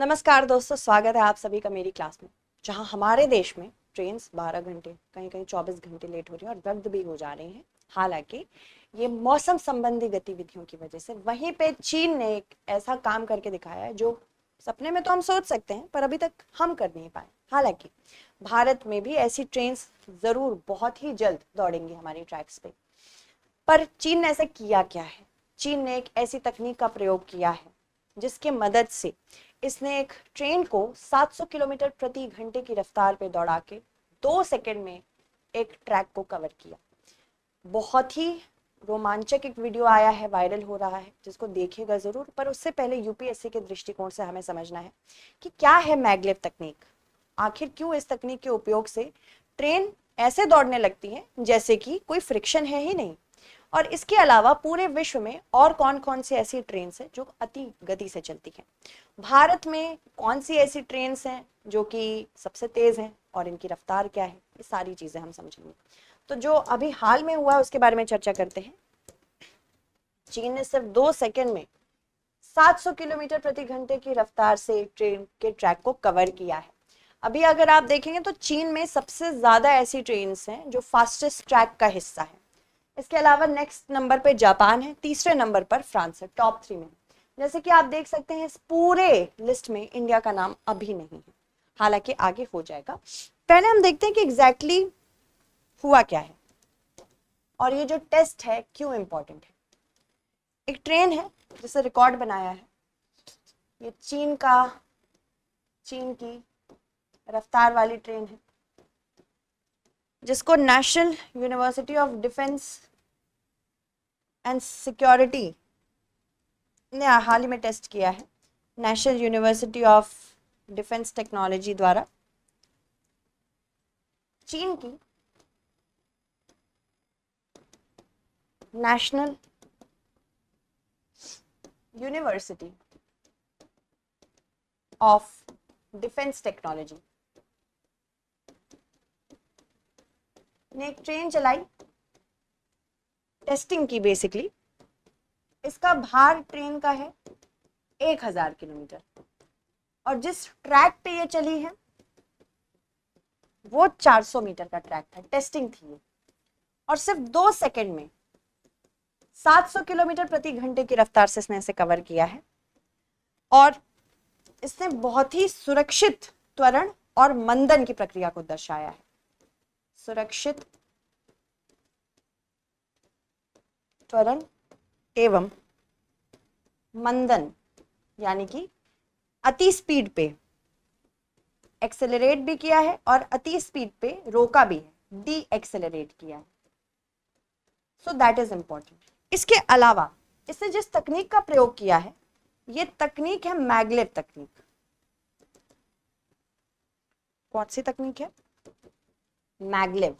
नमस्कार दोस्तों, स्वागत है आप सभी का मेरी क्लास में। जहां हमारे देश में ट्रेन 12 घंटे, कहीं कहीं 24 घंटे लेट हो रही है और रद्द भी हो जा रही हैं। हालांकि ये मौसम संबंधी गतिविधियों की वजह से, वहीं पे चीन ने एक ऐसा काम करके दिखाया है जो सपने में तो हम सोच सकते हैं पर अभी तक हम कर नहीं पाए। हालांकि भारत में भी ऐसी ट्रेन जरूर बहुत ही जल्द दौड़ेंगी हमारी ट्रैक्स पे। पर चीन ने ऐसा किया क्या है? चीन ने एक ऐसी तकनीक का प्रयोग किया है जिसके मदद से इसने एक ट्रेन को 700 किलोमीटर प्रति घंटे की रफ्तार पे दौड़ा के 2 सेकंड में एक ट्रैक को कवर किया। बहुत ही रोमांचक एक वीडियो आया है, वायरल हो रहा है, जिसको देखिएगा जरूर। पर उससे पहले यूपीएससी के दृष्टिकोण से हमें समझना है कि क्या है मैगलेव तकनीक। आखिर क्यों इस तकनीक के उपयोग से ट्रेन ऐसे दौड़ने लगती है जैसे कि कोई फ्रिक्शन है ही नहीं। और इसके अलावा पूरे विश्व में और कौन कौन सी ऐसी ट्रेन है जो अति गति से चलती हैं, भारत में कौन सी ऐसी ट्रेन हैं जो कि सबसे तेज हैं और इनकी रफ्तार क्या है, ये सारी चीजें हम समझेंगे। तो जो अभी हाल में हुआ उसके बारे में चर्चा करते हैं। चीन ने सिर्फ 2 सेकंड में 700 किलोमीटर प्रति घंटे की रफ्तार से ट्रेन के ट्रैक को कवर किया है। अभी अगर आप देखेंगे तो चीन में सबसे ज्यादा ऐसी ट्रेन हैं जो फास्टेस्ट ट्रैक का हिस्सा है। इसके अलावा नेक्स्ट नंबर पे जापान है, तीसरे नंबर पर फ्रांस है, टॉप 3 में। जैसे कि आप देख सकते हैं, इस पूरे लिस्ट में इंडिया का नाम अभी नहीं है, हालांकि आगे हो जाएगा। पहले हम देखते हैं कि एग्जैक्टली हुआ क्या है और ये जो टेस्ट है क्यों इंपॉर्टेंट है। एक ट्रेन है जिसे रिकॉर्ड बनाया है, ये चीन की रफ्तार वाली ट्रेन है जिसको national university of defence and security ने हाल ही में टेस्ट किया है। National university of defence technology द्वारा चीन की national university of defence technology ने एक ट्रेन चलाई, टेस्टिंग की बेसिकली। इसका भार ट्रेन का है 1000 किलोमीटर और जिस ट्रैक पे ये चली है वो 400 मीटर का ट्रैक था, टेस्टिंग थी। और सिर्फ 2 सेकंड में 700 किलोमीटर प्रति घंटे की रफ्तार से इसने इसे कवर किया है और इसने बहुत ही सुरक्षित त्वरण और मंदन की प्रक्रिया को दर्शाया है। सुरक्षित त्वरण एवं मंदन, यानी कि अति स्पीड पे एक्सेलरेट भी किया है और अति स्पीड पे रोका भी है, डी एक्सेलरेट किया है। So that is important. इसके अलावा इसने जिस तकनीक का प्रयोग किया है, ये तकनीक है मैगलेव तकनीक। कौन सी तकनीक है? मैगलेव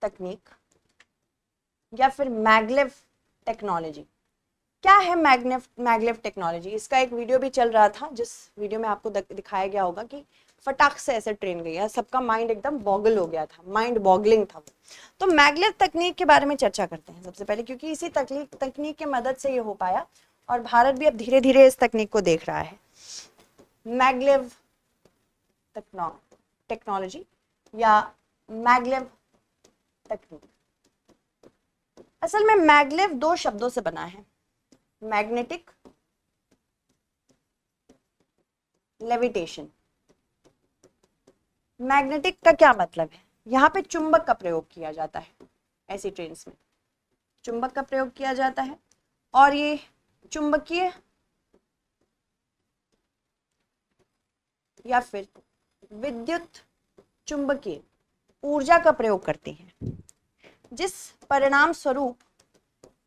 तकनीक या फिर मैगलेव टेक्नोलॉजी। क्या है मैगलेव टेक्नोलॉजी? इसका एक वीडियो भी चल रहा था, जिस वीडियो में आपको दिखाया गया होगा कि फटाक से ऐसे ट्रेन गई है, सबका माइंड एकदम बॉगल हो गया था, माइंड बॉगलिंग था वो। तो मैगलेव तकनीक के बारे में चर्चा करते हैं सबसे पहले, क्योंकि इसी तकनीक के मदद से ये हो पाया और भारत भी अब धीरे धीरे इस तकनीक को देख रहा है। मैगलेव टेक्नोलॉजी या मैगलेव तकनीक, असल में मैगलेव 2 शब्दों से बना है, मैग्नेटिक लेविटेशन। मैग्नेटिक का क्या मतलब है? यहाँ पे चुंबक का प्रयोग किया जाता है, ऐसी ट्रेन्स में चुंबक का प्रयोग किया जाता है और ये चुंबकीय या फिर विद्युत चुंबकीय ऊर्जा का प्रयोग करते हैं, जिस परिणाम स्वरूप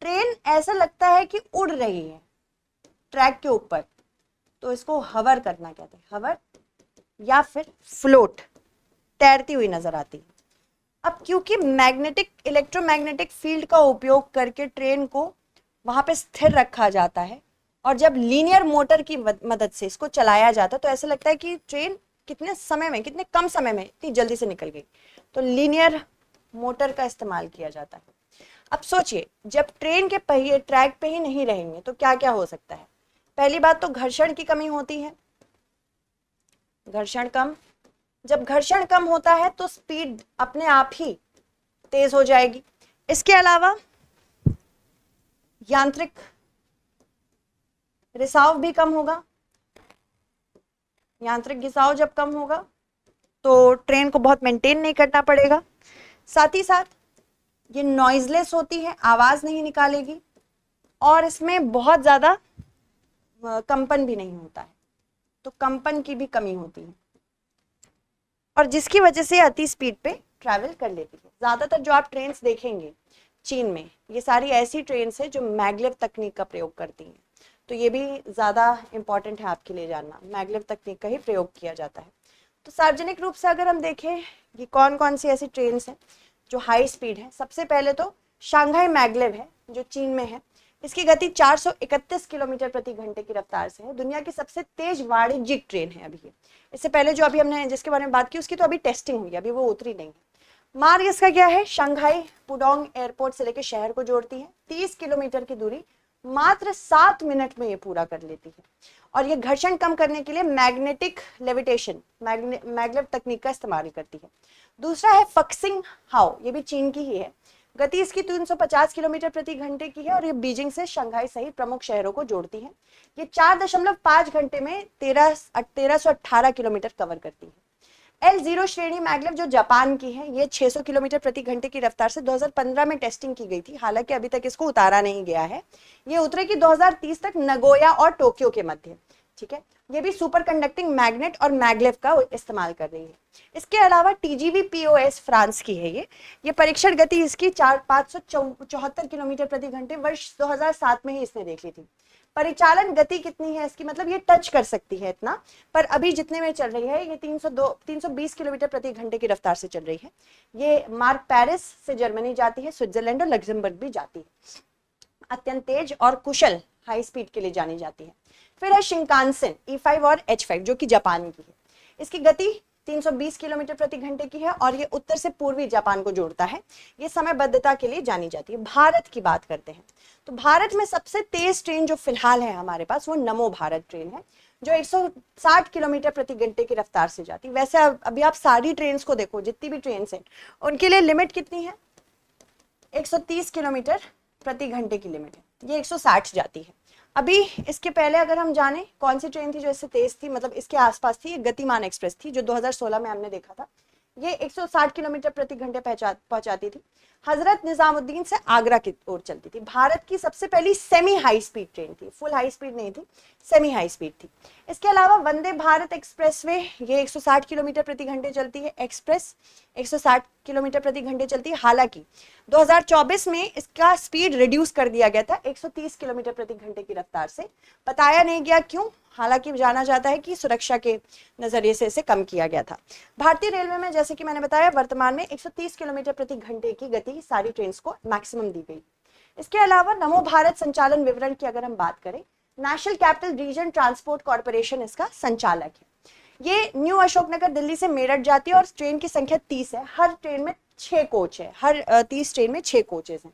ट्रेन ऐसा लगता है कि उड़ रही है ट्रैक के ऊपर। तो इसको हवर करना कहते हैं, हवर या फिर फ्लोट, तैरती हुई नजर आती है। अब क्योंकि इलेक्ट्रोमैग्नेटिक फील्ड का उपयोग करके ट्रेन को वहां पे स्थिर रखा जाता है और जब लीनियर मोटर की मदद से इसको चलाया जाता है तो ऐसा लगता है कि ट्रेन कितने कम समय में इतनी जल्दी से निकल गई। तो लीनियर मोटर का इस्तेमाल किया जाता है। अब सोचिए, जब ट्रेन के पहिए ट्रैक पे ही नहीं रहेंगे तो क्या क्या हो सकता है? पहली बात तो घर्षण की कमी होती है, घर्षण कम, जब घर्षण कम होता है तो स्पीड अपने आप ही तेज हो जाएगी। इसके अलावा यांत्रिक रिसाव भी कम होगा। यांत्रिक घिसाव जब कम होगा तो ट्रेन को बहुत मेंटेन नहीं करना पड़ेगा। साथ ही साथ ये नॉइजलेस होती है, आवाज नहीं निकालेगी और इसमें बहुत ज्यादा कंपन भी नहीं होता है, तो कंपन की भी कमी होती है और जिसकी वजह से अति स्पीड पे ट्रैवल कर लेती है। ज्यादातर जो आप ट्रेन्स देखेंगे चीन में, ये सारी ऐसी ट्रेन्स है जो मैगलेव तकनीक का प्रयोग करती हैं, तो ये भी ज्यादा इंपॉर्टेंट है आपके लिए जानना, मैगलेव तकनीक का ही प्रयोग किया जाता है। तो सार्वजनिक रूप से अगर हम देखें कि कौन कौन सी ऐसी ट्रेन्स हैं जो हाई स्पीड है, सबसे पहले तो शांघाई मैगलेव है जो चीन में है। इसकी गति 431 किलोमीटर प्रति घंटे की रफ्तार से है, दुनिया की सबसे तेज वाणिज्यिक ट्रेन है अभी ये। इससे पहले जो अभी हमने जिसके बारे में बात की उसकी तो अभी टेस्टिंग हुई है, अभी वो उतरी नहीं है। मार्ग इसका क्या है, शंघाई पुडोंग एयरपोर्ट से लेकर शहर को जोड़ती है। 30 किलोमीटर की दूरी मात्र 7 मिनट में ये पूरा कर लेती है और ये घर्षण कम करने के लिए मैग्नेटिक लेविटेशन मैगलेव तकनीक का इस्तेमाल करती है। दूसरा है फक्सिंग हाओ, ये भी चीन की ही है। गति इसकी 350 किलोमीटर प्रति घंटे की है और ये बीजिंग से शंघाई सहित प्रमुख शहरों को जोड़ती है। ये 4.5 घंटे में 1318 किलोमीटर कवर करती है। L0 श्रेणी मैगलेव जो जापान की है, ये 600 किलोमीटर प्रति घंटे की रफ्तार से 2015 में टेस्टिंग की गई थी, हालांकि अभी तक इसको उतारा नहीं गया है। ये उतरेगी 2030 तक नगोया और टोक्यो के मध्य। ठीक है, ये भी सुपर कंडक्टिंग मैग्नेट और मैगलेव का इस्तेमाल कर रही है। इसके अलावा TGV POS फ्रांस की है ये परीक्षण गति इसकी 574 किलोमीटर प्रति घंटे वर्ष 2007 में ही इसने देख ली थी। परिचालन गति कितनी है इसकी, मतलब ये टच कर सकती है इतना, पर अभी जितने में चल रही है ये 320 किलोमीटर प्रति घंटे की रफ्तार से चल रही है। ये मार्ग पेरिस से जर्मनी जाती है, स्विट्जरलैंड और लग्जमबर्ग भी जाती है। अत्यंत तेज और कुशल हाई स्पीड के लिए जानी जाती है। फिर है शिंकानसेन E5 और H5 जो कि जापान की है। इसकी गति 320 किलोमीटर प्रति घंटे की है और ये उत्तर से पूर्वी जापान को जोड़ता है। ये समयबद्धता के लिए जानी जाती है। भारत की बात करते हैं तो भारत में सबसे तेज ट्रेन जो फिलहाल है हमारे पास वो नमो भारत ट्रेन है जो 160 किलोमीटर प्रति घंटे की रफ्तार से जाती है। वैसे अभी आप सारी ट्रेन को देखो, जितनी भी ट्रेन है उनके लिए लिमिट कितनी है, 130 किलोमीटर प्रति घंटे की लिमिट है, ये 160 जाती है। अभी इसके पहले अगर हम जाने कौन सी ट्रेन थी जो इससे तेज थी, मतलब इसके आसपास थी, गतिमान एक्सप्रेस थी जो 2016 में हमने देखा था, ये 160 किलोमीटर प्रति घंटे पहुंचाती थी। हजरत निजामुद्दीन से आगरा की ओर चलती थी। भारत की सबसे पहली सेमी हाई स्पीड ट्रेन थी, फुल हाई स्पीड नहीं थी, सेमी हाई स्पीड थी। इसके अलावा वंदे भारत एक्सप्रेसवे ये 160 किलोमीटर प्रति घंटे चलती है, एक्सप्रेस 160 किलोमीटर प्रति घंटे चलती है। हालांकि 2024 में इसका स्पीड रिड्यूस कर दिया गया था 130 किलोमीटर प्रति घंटे की रफ्तार से, बताया नहीं गया क्यों, हालांकि जाना जाता है कि सुरक्षा के नजरिए से इसे कम किया गया था। भारतीय रेलवे में जैसे कि मैंने बताया वर्तमान में 130 किलोमीटर प्रति घंटे की गति सारी ट्रेन को मैक्सिमम दी गई। इसके अलावा नमो भारत संचालन विवरण की अगर हम बात करें, national capital region transport corporation इसका संचालक है। ये न्यू अशोकनगर दिल्ली से मेरठ जाती है और ट्रेन की संख्या 30 है। हर ट्रेन में 6 कोच है, हर 30 ट्रेन में 6 कोचेज हैं।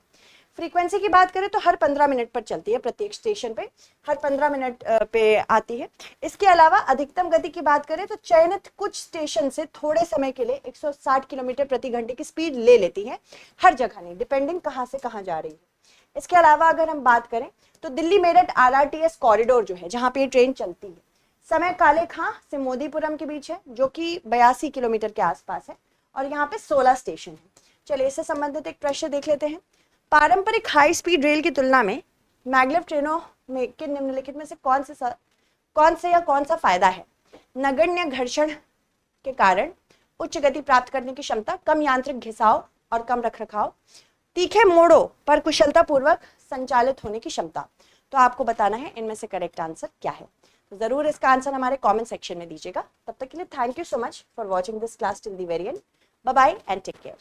फ्रीक्वेंसी की बात करें तो हर 15 मिनट पर चलती है, प्रत्येक स्टेशन पे हर 15 मिनट पे आती है। इसके अलावा अधिकतम गति की बात करें तो चयनित कुछ स्टेशन से थोड़े समय के लिए 160 किलोमीटर प्रति घंटे की स्पीड ले लेती है, हर जगह नहीं, डिपेंडिंग कहाँ से कहाँ जा रही है। इसके अलावा अगर हम बात करें तो दिल्ली मेरठ RRTS कॉरिडोर जो है जहाँ पे ट्रेन चलती है, समय काले खां से मोदीपुरम के बीच है जो कि 82 किलोमीटर के आसपास है और यहाँ पे 16 स्टेशन है। चलिए इससे संबंधित एक प्रश्न देख लेते हैं। पारंपरिक हाई स्पीड रेल की तुलना में मैगलेव ट्रेनों में के निम्नलिखित में से कौन सा फायदा है? नगण्य घर्षण के कारण उच्च गति प्राप्त करने की क्षमता, कम यांत्रिक घिसाव और कम रखरखाव, तीखे मोड़ों पर कुशलता पूर्वक संचालित होने की क्षमता। तो आपको बताना है इनमें से करेक्ट आंसर क्या है। जरूर इसका आंसर हमारे कमेंट सेक्शन में दीजिएगा। तब तक के लिए thank you so much for watching this class till the very end. Bye bye and take care.